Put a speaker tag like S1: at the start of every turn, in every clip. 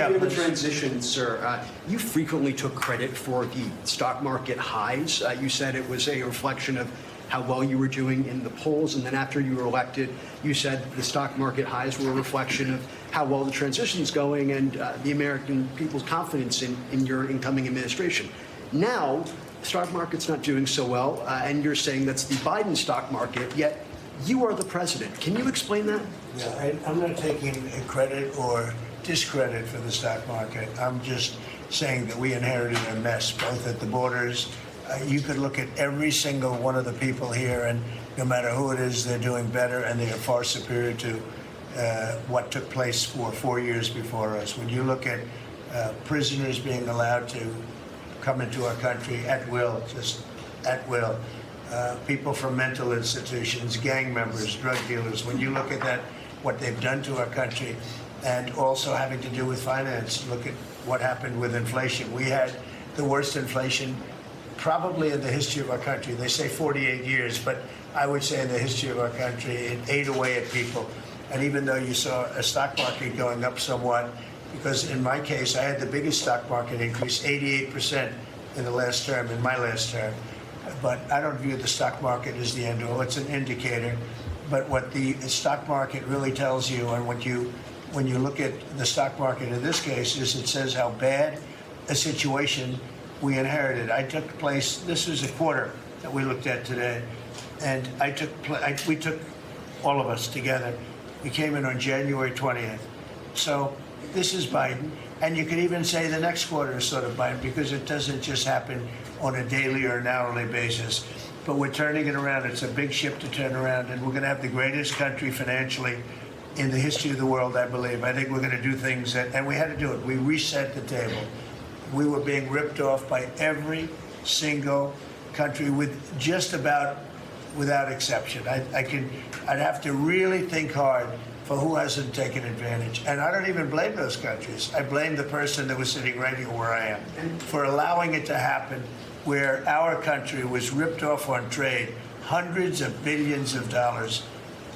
S1: During the transition, sir, you frequently took credit for the stock market highs. You said it was a reflection of how well you were doing in the polls, and then after you were elected, you said the stock market highs were a reflection of how well the transition is going and the American people's confidence in your incoming administration. Now, the stock market's not doing so well, and you're saying that's the Biden stock market, yet you are the president. Can you explain that?
S2: Yeah, I'm not taking credit or discredit for the stock market. I'm just saying that we inherited a mess, both at the borders. You could look at every single one of the people here, and no matter who it is, they're doing better, and they are far superior to what took place for 4 years before us. When you look at prisoners being allowed to come into our country at will, just at will, people from mental institutions, gang members, drug dealers, when you look at that, what they've done to our country, and also having to do with finance, look at what happened with inflation. We had the worst inflation probably in the history of our country. They say 48 years, but I would say in the history of our country, it ate away at people. And even though you saw a stock market going up somewhat, because in my case, I had the biggest stock market increase, 88% in the last term, in my last term. But I don't view the stock market as the end all. It's an indicator. But what the stock market really tells you, and when you look at the stock market in this case, is it says how bad a situation we inherited. I took place, this is a quarter that we looked at today, and we took all of us together. We came in on January 20th. So this is Biden, and you could even say the next quarter is sort of Biden, because it doesn't just happen on a daily or an hourly basis. But we're turning it around. It's a big ship to turn around, and we're going to have the greatest country financially in the history of the world, I believe. I think we're going to do things that, and we had to do it. We reset the table. We were being ripped off by every single country, with just about without exception. I'd have to really think hard for who hasn't taken advantage. And I don't even blame those countries. I blame the person that was sitting right here where I am for allowing it to happen, where our country was ripped off on trade, hundreds of billions of dollars.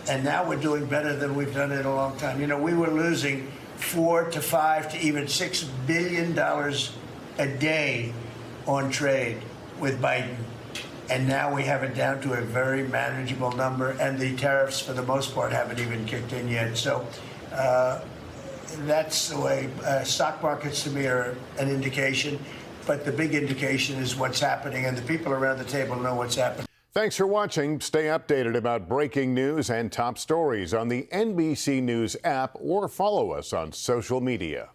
S2: And now we're doing better than we've done in a long time. You know, we were losing $4 to $5 to even $6 billion a day on trade with Biden. And now we have it down to a very manageable number, and the tariffs, for the most part, haven't even kicked in yet. So that's the way. Stock markets, to me, are an indication, but the big indication is what's happening, and the people around the table know what's happening.
S3: Thanks for watching. Stay updated about breaking news and top stories on the NBC News app, or follow us on social media.